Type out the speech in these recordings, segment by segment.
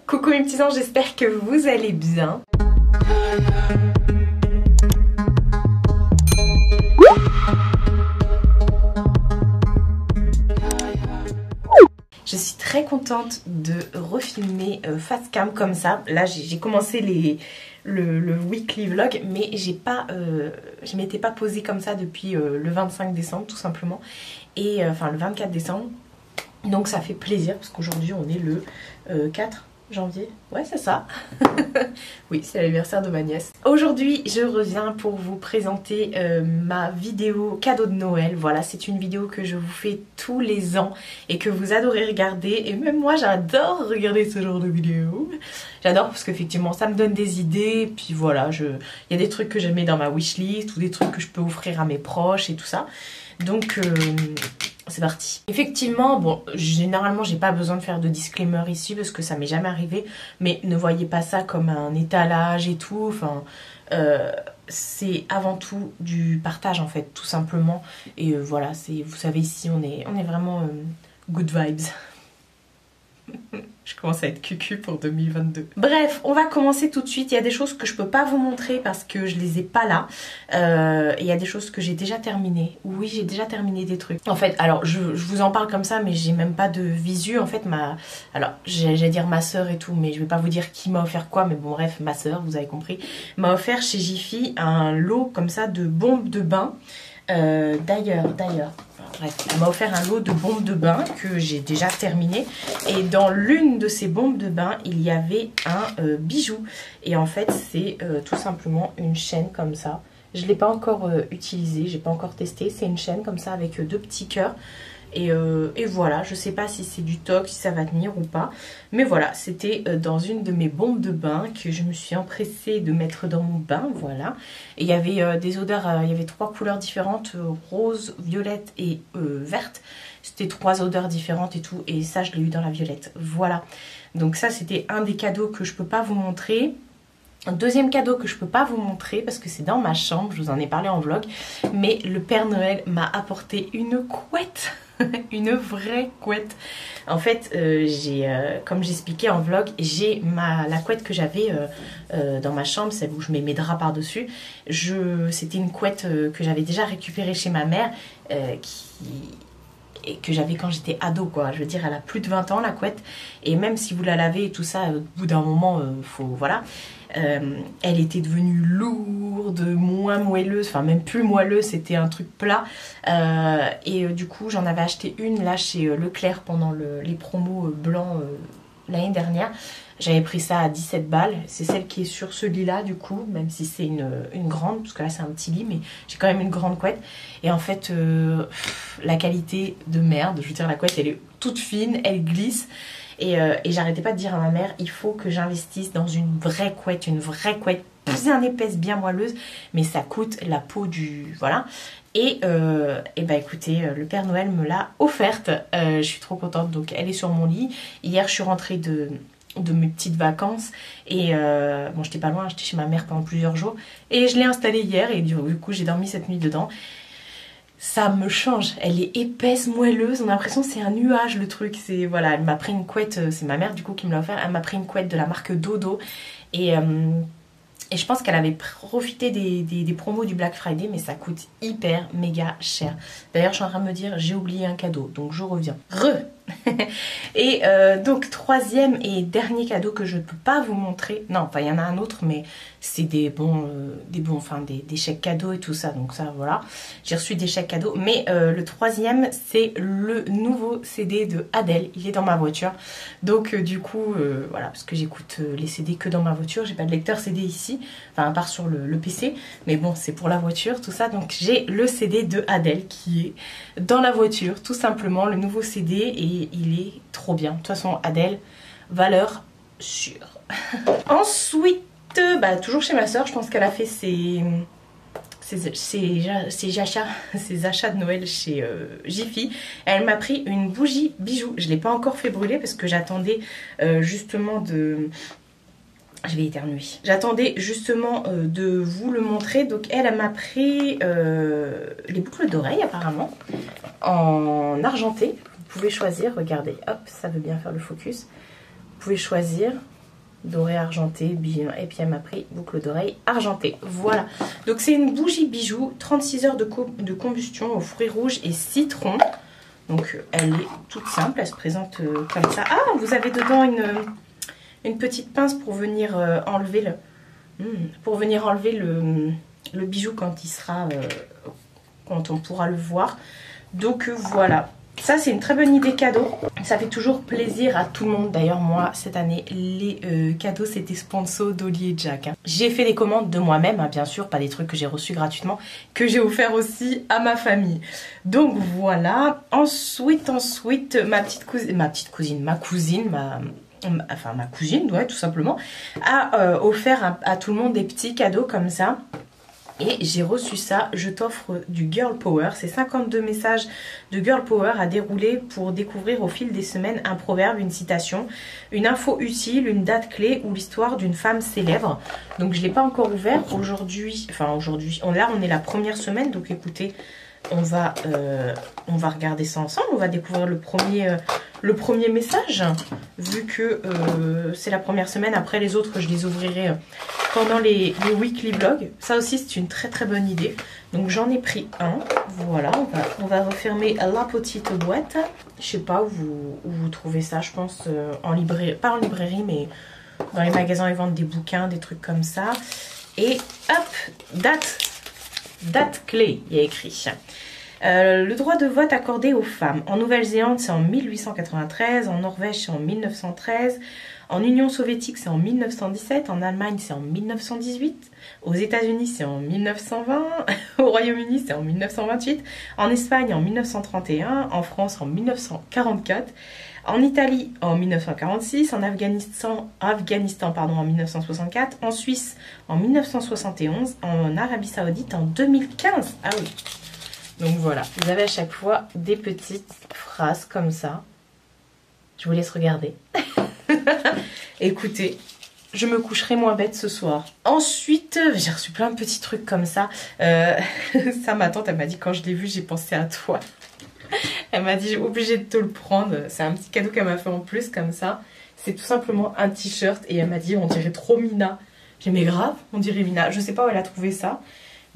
Coucou mes petits anges, j'espère que vous allez bien. Je suis très contente de refilmer face cam comme ça. Là j'ai commencé le weekly vlog, mais je m'étais pas posée comme ça depuis le 25 décembre tout simplement. Et enfin le 24 décembre. Donc ça fait plaisir parce qu'aujourd'hui on est le 4 janvier. Ouais, c'est ça. Oui, c'est l'anniversaire de ma nièce. Aujourd'hui, je reviens pour vous présenter ma vidéo cadeau de Noël. Voilà, c'est une vidéo que je vous fais tous les ans et que vous adorez regarder. Et même moi, j'adore regarder ce genre de vidéo. J'adore parce qu'effectivement, ça me donne des idées. Et puis voilà, il y a des trucs que j'ai mis dans ma wishlist ou des trucs que je peux offrir à mes proches et tout ça. Donc c'est parti. Effectivement, bon, généralement j'ai pas besoin de faire de disclaimer ici parce que ça m'est jamais arrivé, mais ne voyez pas ça comme un étalage et tout, enfin c'est avant tout du partage en fait, tout simplement. Et voilà, vous savez ici on est vraiment good vibes. Je commence à être cucu pour 2022. Bref, on va commencer tout de suite. Il y a des choses que je peux pas vous montrer parce que je les ai pas là. Il y a des choses que j'ai déjà terminées. Oui, j'ai déjà terminé des trucs. En fait, alors je vous en parle comme ça, mais j'ai même pas de visu. En fait, alors j'allais dire ma soeur et tout, mais je vais pas vous dire qui m'a offert quoi. Mais bon, bref, ma soeur, vous avez compris, m'a offert chez Jiffy un lot comme ça de bombes de bain. D'ailleurs, bref, elle m'a offert un lot de bombes de bain que j'ai déjà terminé. Et dans l'une de ces bombes de bain, il y avait un bijou. Et en fait, c'est tout simplement une chaîne comme ça. Je ne l'ai pas encore utilisée, j'ai pas encore testé. C'est une chaîne comme ça avec deux petits cœurs. Et voilà, je sais pas si c'est du toc, si ça va tenir ou pas. Mais voilà, c'était dans une de mes bombes de bain que je me suis empressée de mettre dans mon bain, voilà. Et il y avait des odeurs, il y avait 3 couleurs différentes, rose, violette et verte. C'était 3 odeurs différentes et tout, et ça je l'ai eu dans la violette, voilà. Donc ça c'était un des cadeaux que je peux pas vous montrer. Un deuxième cadeau que je peux pas vous montrer parce que c'est dans ma chambre, je vous en ai parlé en vlog, mais le Père Noël m'a apporté une couette. Une vraie couette. En fait, comme j'expliquais en vlog, j'ai la couette que j'avais dans ma chambre, celle où je mets mes draps par-dessus. C'était une couette que j'avais déjà récupérée chez ma mère, et que j'avais quand j'étais ado, quoi. Je veux dire, elle a plus de 20 ans, la couette. Et même si vous la lavez et tout ça, au bout d'un moment, voilà. Elle était devenue lourde, moins moelleuse, enfin même plus moelleuse, c'était un truc plat. Et du coup, j'en avais acheté une là chez Leclerc pendant les promos blancs l'année dernière. J'avais pris ça à 17 balles. C'est celle qui est sur ce lit là du coup, même si c'est une grande, parce que là c'est un petit lit, mais j'ai quand même une grande couette. Et en fait, la qualité de merde, je veux dire, la couette elle est toute fine, elle glisse. Et j'arrêtais pas de dire à ma mère, il faut que j'investisse dans une vraie couette bien épaisse, bien moelleuse, mais ça coûte la peau du... Voilà. Et bah écoutez, le Père Noël me l'a offerte. Je suis trop contente, donc elle est sur mon lit. Hier, je suis rentrée de mes petites vacances et bon, j'étais pas loin, j'étais chez ma mère pendant plusieurs jours et je l'ai installée hier et du coup j'ai dormi cette nuit dedans. Ça me change, elle est épaisse, moelleuse, on a l'impression que c'est un nuage le truc. C'est voilà, elle m'a pris une couette, c'est ma mère du coup qui me l'a offert, elle m'a pris une couette de la marque Dodo et je pense qu'elle avait profité des promos du Black Friday, mais ça coûte hyper méga cher. D'ailleurs je suis en train de me dire j'ai oublié un cadeau, donc je reviens. Et donc troisième et dernier cadeau que je ne peux pas vous montrer, non enfin il y en a un autre mais c'est des chèques cadeaux et tout ça, donc ça voilà, j'ai reçu des chèques cadeaux. Mais le troisième c'est le nouveau CD de Adele, il est dans ma voiture, donc du coup voilà, parce que j'écoute les CD que dans ma voiture, j'ai pas de lecteur CD ici, enfin à part sur le PC, mais bon c'est pour la voiture tout ça, donc j'ai le CD de Adele qui est dans la voiture tout simplement, le nouveau CD, et il est trop bien. De toute façon Adele, valeur sûre. Ensuite, bah, toujours chez ma soeur, je pense qu'elle a fait ses achats de Noël chez Jiffy. Elle m'a pris une bougie bijou. Je ne l'ai pas encore fait brûler parce que j'attendais justement de... Je vais éternuer. J'attendais justement de vous le montrer. Donc elle m'a pris les boucles d'oreilles apparemment en argenté. Vous pouvez choisir, regardez, hop, ça veut bien faire le focus. Vous pouvez choisir doré argenté, et puis elle m'a pris boucle d'oreille argentée. Voilà, donc c'est une bougie bijou, 36 heures de combustion aux fruits rouges et citron. Donc elle est toute simple, elle se présente comme ça. Ah, vous avez dedans une petite pince pour venir enlever le bijou quand il sera, quand on pourra le voir. Donc voilà. Ça, c'est une très bonne idée cadeau. Ça fait toujours plaisir à tout le monde. D'ailleurs, moi, cette année, les cadeaux, c'était sponsor d'Oli et Jack. Hein. J'ai fait des commandes de moi-même, hein, bien sûr, pas des trucs que j'ai reçus gratuitement, que j'ai offert aussi à ma famille. Donc, voilà. Ensuite, ma cousine, ouais, tout simplement, a offert à tout le monde des petits cadeaux comme ça. Et j'ai reçu ça, je t'offre du Girl Power. C'est 52 messages de Girl Power à dérouler pour découvrir au fil des semaines un proverbe, une citation, une info utile, une date clé ou l'histoire d'une femme célèbre. Donc je ne l'ai pas encore ouvert aujourd'hui. Là on est la première semaine, donc écoutez, on va regarder ça ensemble. On va découvrir le premier message, vu que c'est la première semaine. Après les autres, je les ouvrirai pendant les weekly vlogs. Ça aussi, c'est une très très bonne idée. Donc j'en ai pris un. Voilà, on va refermer la petite boîte. Je sais pas où vous trouvez ça, je pense, en librairie, pas en librairie, mais dans les magasins, ils vendent des bouquins, des trucs comme ça. Et hop, date clé, il y a écrit. Le droit de vote accordé aux femmes. En Nouvelle-Zélande, c'est en 1893. En Norvège, c'est en 1913. En Union soviétique, c'est en 1917. En Allemagne, c'est en 1918. Aux États-Unis, c'est en 1920. Au Royaume-Uni, c'est en 1928. En Espagne, en 1931. En France, en 1944. En Italie, en 1946. En Afghanistan, en 1964. En Suisse, en 1971. En Arabie Saoudite, en 2015. Ah oui. Donc voilà, vous avez à chaque fois des petites phrases comme ça. Je vous laisse regarder. Écoutez, je me coucherai moins bête ce soir. Ensuite, j'ai reçu plein de petits trucs comme ça. Ça, ma tante, elle m'a dit, quand je l'ai vu, j'ai pensé à toi. Elle m'a dit, j'ai obligée de te le prendre. C'est un petit cadeau qu'elle m'a fait en plus, comme ça. C'est tout simplement un t-shirt. Et elle m'a dit, on dirait trop Mina. J'ai dit, mais grave, on dirait Mina. Je sais pas où elle a trouvé ça.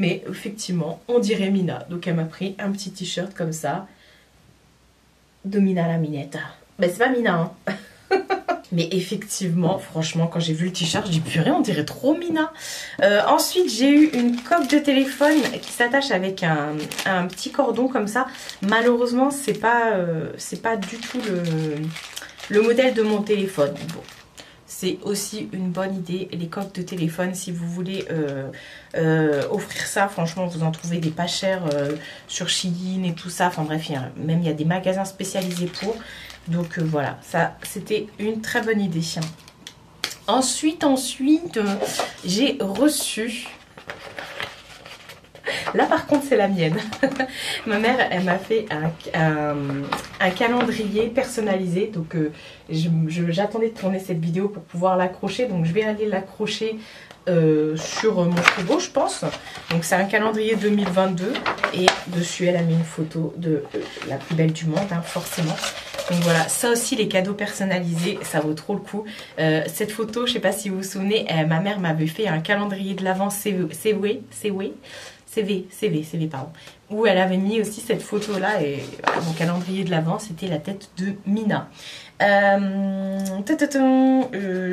Mais effectivement, on dirait Mina. Donc elle m'a pris un petit t-shirt comme ça. De Mina la Minette. Ben c'est pas Mina, hein. Mais effectivement, franchement, quand j'ai vu le t-shirt, j'ai dit purée, on dirait trop Mina. Ensuite, j'ai eu une coque de téléphone qui s'attache avec un petit cordon comme ça. Malheureusement, c'est pas du tout le modèle de mon téléphone. Bon. C'est aussi une bonne idée, les coques de téléphone, si vous voulez offrir ça. Franchement, vous en trouvez des pas chers sur Shein et tout ça. Enfin bref, il y a des magasins spécialisés pour. Donc voilà, ça c'était une très bonne idée. Ensuite, j'ai reçu... Là par contre c'est la mienne. Ma mère elle m'a fait un calendrier personnalisé. Donc j'attendais de tourner cette vidéo pour pouvoir l'accrocher. Donc je vais aller l'accrocher sur mon frigo je pense. Donc c'est un calendrier 2022. Et dessus elle a mis une photo de la plus belle du monde, hein, forcément. Donc voilà, ça aussi les cadeaux personnalisés, ça vaut trop le coup. Cette photo, je sais pas si vous vous souvenez, ma mère m'avait fait un calendrier de l'Avent CV, pardon. Où elle avait mis aussi cette photo là et voilà, mon calendrier de l'Avent, c'était la tête de Mina.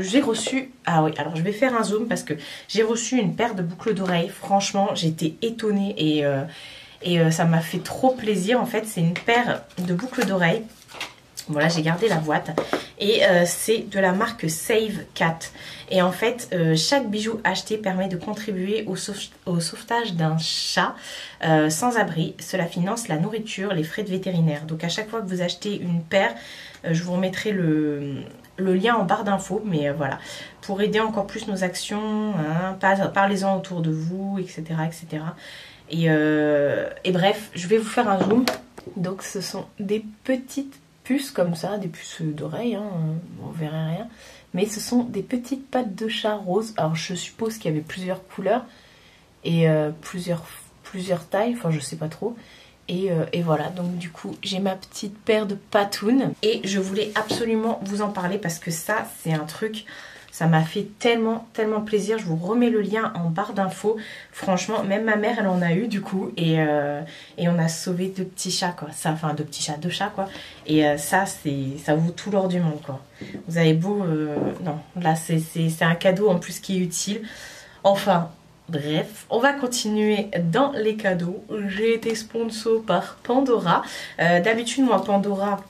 J'ai reçu... Ah oui, alors je vais faire un zoom parce que j'ai reçu une paire de boucles d'oreilles. Franchement, j'étais étonnée et ça m'a fait trop plaisir. En fait, c'est une paire de boucles d'oreilles. Voilà, j'ai gardé la boîte et c'est de la marque Save Cat. Et en fait, chaque bijou acheté permet de contribuer au sauvetage d'un chat sans abri. Cela finance la nourriture, les frais de vétérinaire. Donc à chaque fois que vous achetez une paire, je vous remettrai le lien en barre d'infos. Mais voilà, pour aider encore plus nos actions, hein, parlez-en autour de vous, etc. etc. Et bref, je vais vous faire un zoom. Donc ce sont des petites puces comme ça, des puces d'oreilles, hein, on verrait rien, mais ce sont des petites pattes de chat roses. Alors je suppose qu'il y avait plusieurs couleurs et plusieurs tailles, enfin je sais pas trop. Et voilà, donc du coup j'ai ma petite paire de patounes et je voulais absolument vous en parler parce que ça c'est un truc, Ça m'a fait tellement plaisir. Je vous remets le lien en barre d'infos. Franchement, même ma mère, elle en a eu du coup. Et on a sauvé 2 petits chats, quoi. Ça, enfin, 2 petits chats, 2 chats, quoi. Et ça vaut tout l'or du monde, quoi. Vous avez beau... non, là, c'est un cadeau en plus qui est utile. Enfin... Bref, on va continuer dans les cadeaux. J'ai été sponsor par Pandora. D'habitude, moi, Pandora,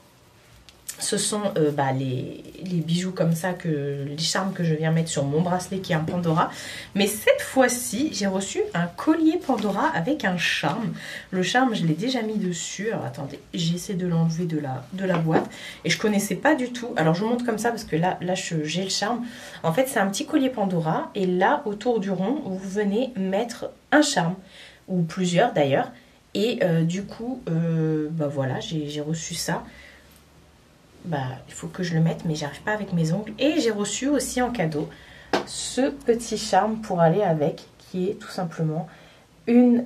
ce sont les bijoux comme ça, les charmes que je viens mettre sur mon bracelet qui est un Pandora. Mais cette fois-ci, j'ai reçu un collier Pandora avec un charme. Le charme, je l'ai déjà mis dessus. Alors attendez, j'essaie de l'enlever de la boîte. Et je connaissais pas du tout. Alors je vous montre comme ça parce que là j'ai le charme. En fait, c'est un petit collier Pandora. Et là, autour du rond, vous venez mettre un charme. Ou plusieurs d'ailleurs. Et du coup, voilà, j'ai reçu ça. Il faut que je le mette, mais j'arrive pas avec mes ongles. Et j'ai reçu aussi en cadeau ce petit charme pour aller avec, qui est tout simplement une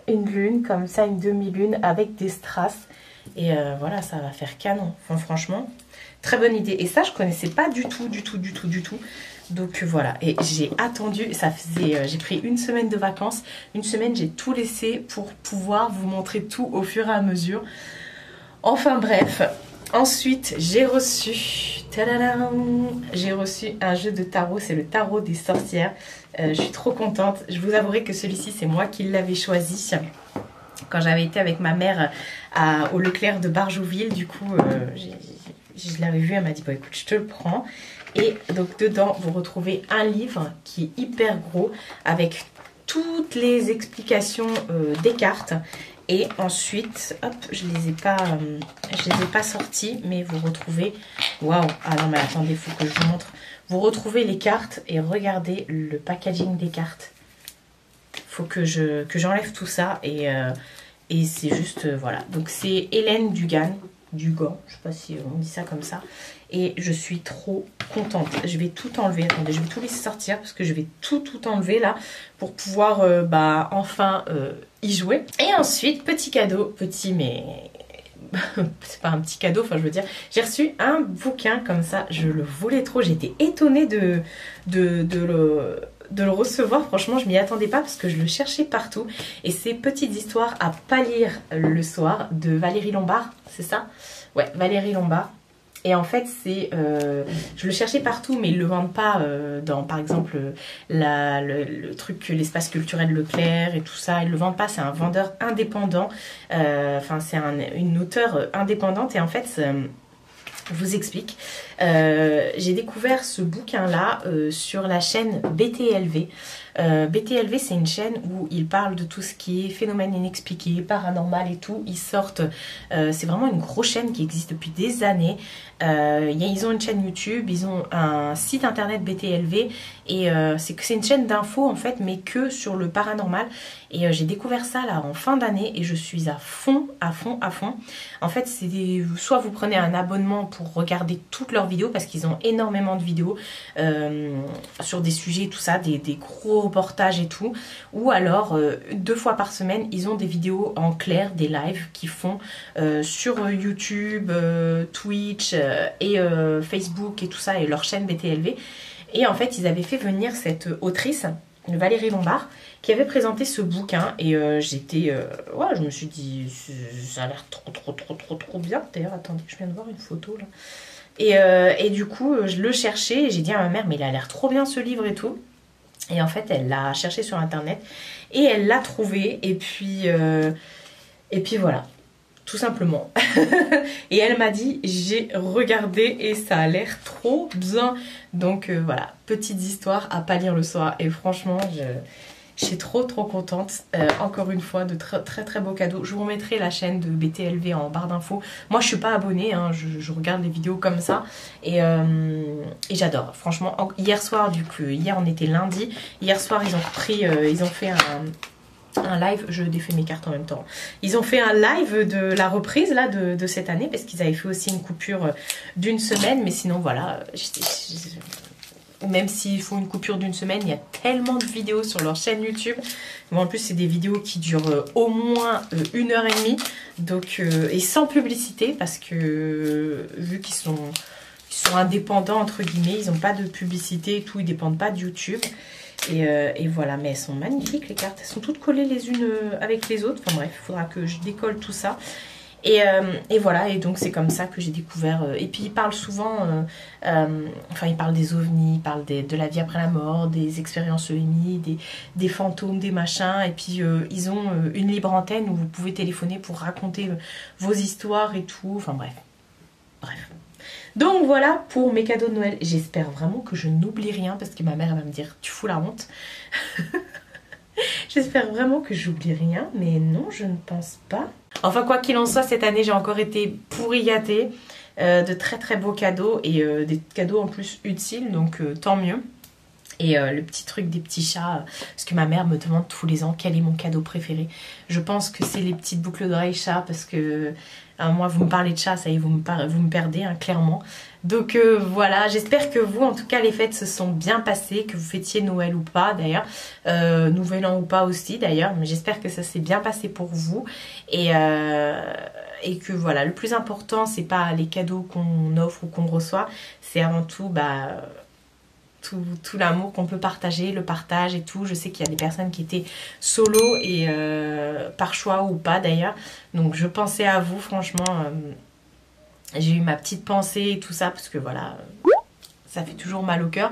lune, comme ça, une demi-lune avec des strass. Et voilà, ça va faire canon. Enfin, franchement, très bonne idée. Et ça, je connaissais pas du tout. Donc voilà, et j'ai attendu, j'ai pris une semaine de vacances. Une semaine, j'ai tout laissé pour pouvoir vous montrer tout au fur et à mesure. Enfin bref... Ensuite, j'ai reçu un jeu de tarot, c'est le tarot des sorcières. Je suis trop contente. Je vous avouerai que celui-ci, c'est moi qui l'avais choisi. Quand j'avais été avec ma mère au Leclerc de Barjouville, du coup, je l'avais vu, elle m'a dit, bon écoute, je te le prends. Et donc dedans, vous retrouvez un livre qui est hyper gros avec toutes les explications des cartes. Et ensuite, hop, je les ai pas sortis, mais vous retrouvez... Waouh! Ah non, mais attendez, il faut que je vous montre. Vous retrouvez les cartes et regardez le packaging des cartes. Il faut que j'enlève tout ça et c'est juste... voilà. Donc c'est Hélène Dugan, je sais pas si on dit ça comme ça. Et je suis trop contente. Je vais tout enlever. Attendez, je vais tout laisser sortir parce que je vais tout enlever là pour pouvoir enfin y jouer. Et ensuite, petit cadeau. Petit, mais c'est pas un petit cadeau. Enfin, je veux dire, j'ai reçu un bouquin comme ça. Je le voulais trop. J'étais étonnée de le recevoir. Franchement, je m'y attendais pas parce que je le cherchais partout. Et c'est Petites histoires à pas lire le soir de Valérie Lombard. C'est ça? Ouais, Valérie Lombard. Et en fait, je le cherchais partout, mais ils ne le vendent pas dans, par exemple, le truc, l'espace culturel Leclerc et tout ça. Ils ne le vendent pas, c'est un vendeur indépendant. Enfin, c'est une auteure indépendante. Et en fait, je vous explique. J'ai découvert ce bouquin-là sur la chaîne BTLV. BTLV, c'est une chaîne où ils parlent de tout ce qui est phénomène inexpliqué, paranormal et tout. Ils sortent, c'est vraiment une grosse chaîne qui existe depuis des années. Ils ont une chaîne YouTube, ils ont un site internet BTLV et c'est une chaîne d'infos en fait, mais que sur le paranormal. Et j'ai découvert ça là en fin d'année et je suis à fond. En fait, soit vous prenez un abonnement pour regarder toutes leurs vidéos parce qu'ils ont énormément de vidéos sur des sujets, tout ça, des gros reportages et tout. Ou alors, 2 fois par semaine, ils ont des vidéos en clair, des lives qu'ils font sur YouTube, Twitch et Facebook et tout ça, et leur chaîne BTLV. Et en fait, ils avaient fait venir cette autrice, Valérie Lombard, qui avait présenté ce bouquin. Et ouais, je me suis dit, ça a l'air trop bien. D'ailleurs, attendez, je viens de voir une photo là. Et du coup, je le cherchais et j'ai dit à ma mère, mais il a l'air trop bien ce livre et tout. Et en fait, elle l'a cherché sur internet et elle l'a trouvé. Et puis voilà, tout simplement. Et elle m'a dit, j'ai regardé et ça a l'air trop bien. Donc voilà, petite histoire à pas lire le soir. Et franchement, je suis trop contente. Encore une fois, de très beaux cadeaux. Je vous remettrai la chaîne de BTLV en barre d'infos. Moi, je suis pas abonnée, hein, je regarde les vidéos comme ça. Et j'adore. Franchement, hier soir, du coup, hier on était lundi. Hier soir, ils ont fait un live, je défais mes cartes en même temps. Ils ont fait un live de la reprise là de cette année parce qu'ils avaient fait aussi une coupure d'une semaine. Mais sinon, voilà, même s'il faut une coupure d'une semaine, il y a tellement de vidéos sur leur chaîne YouTube. Bon, en plus, c'est des vidéos qui durent au moins 1h30. Donc, et sans publicité parce que vu qu'ils Ils sont indépendants entre guillemets, ils n'ont pas de publicité et tout, ils dépendent pas de YouTube. Et voilà, mais elles sont magnifiques les cartes, elles sont toutes collées les unes avec les autres. Enfin bref, il faudra que je décolle tout ça. Et voilà, et donc c'est comme ça que j'ai découvert. Et puis il parle souvent, enfin il parle des ovnis, il parle de la vie après la mort, des expériences EMI, des fantômes, des machins. Et puis ils ont une libre antenne où vous pouvez téléphoner pour raconter vos histoires et tout. Enfin bref. Donc voilà pour mes cadeaux de Noël. J'espère vraiment que je n'oublie rien parce que ma mère elle va me dire tu fous la honte. J'espère vraiment que j'oublie rien, mais non, je ne pense pas. Enfin, quoi qu'il en soit, cette année, j'ai encore été pourri gâtée de très très beaux cadeaux et des cadeaux en plus utiles, donc tant mieux. Et le petit truc des petits chats, parce que ma mère me demande tous les ans quel est mon cadeau préféré. Je pense que c'est les petites boucles d'oreilles chat, parce que moi, vous me parlez de chat, ça y est, vous me perdez, hein, clairement. Donc voilà, j'espère que vous, en tout cas, les fêtes se sont bien passées, que vous fêtiez Noël ou pas d'ailleurs, Nouvel An ou pas aussi d'ailleurs, mais j'espère que ça s'est bien passé pour vous. Et que voilà, le plus important, c'est pas les cadeaux qu'on offre ou qu'on reçoit, c'est avant tout tout l'amour qu'on peut partager, le partage et tout. Je sais qu'il y a des personnes qui étaient solo et par choix ou pas d'ailleurs. Donc je pensais à vous, franchement. J'ai eu ma petite pensée et tout ça parce que voilà, ça fait toujours mal au cœur.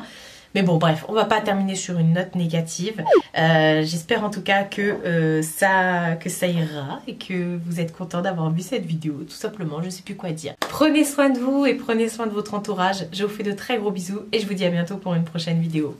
Mais bon, bref, on va pas terminer sur une note négative. J'espère en tout cas que ça ira et que vous êtes content d'avoir vu cette vidéo, tout simplement. Je sais plus quoi dire. Prenez soin de vous et prenez soin de votre entourage. Je vous fais de très gros bisous et je vous dis à bientôt pour une prochaine vidéo.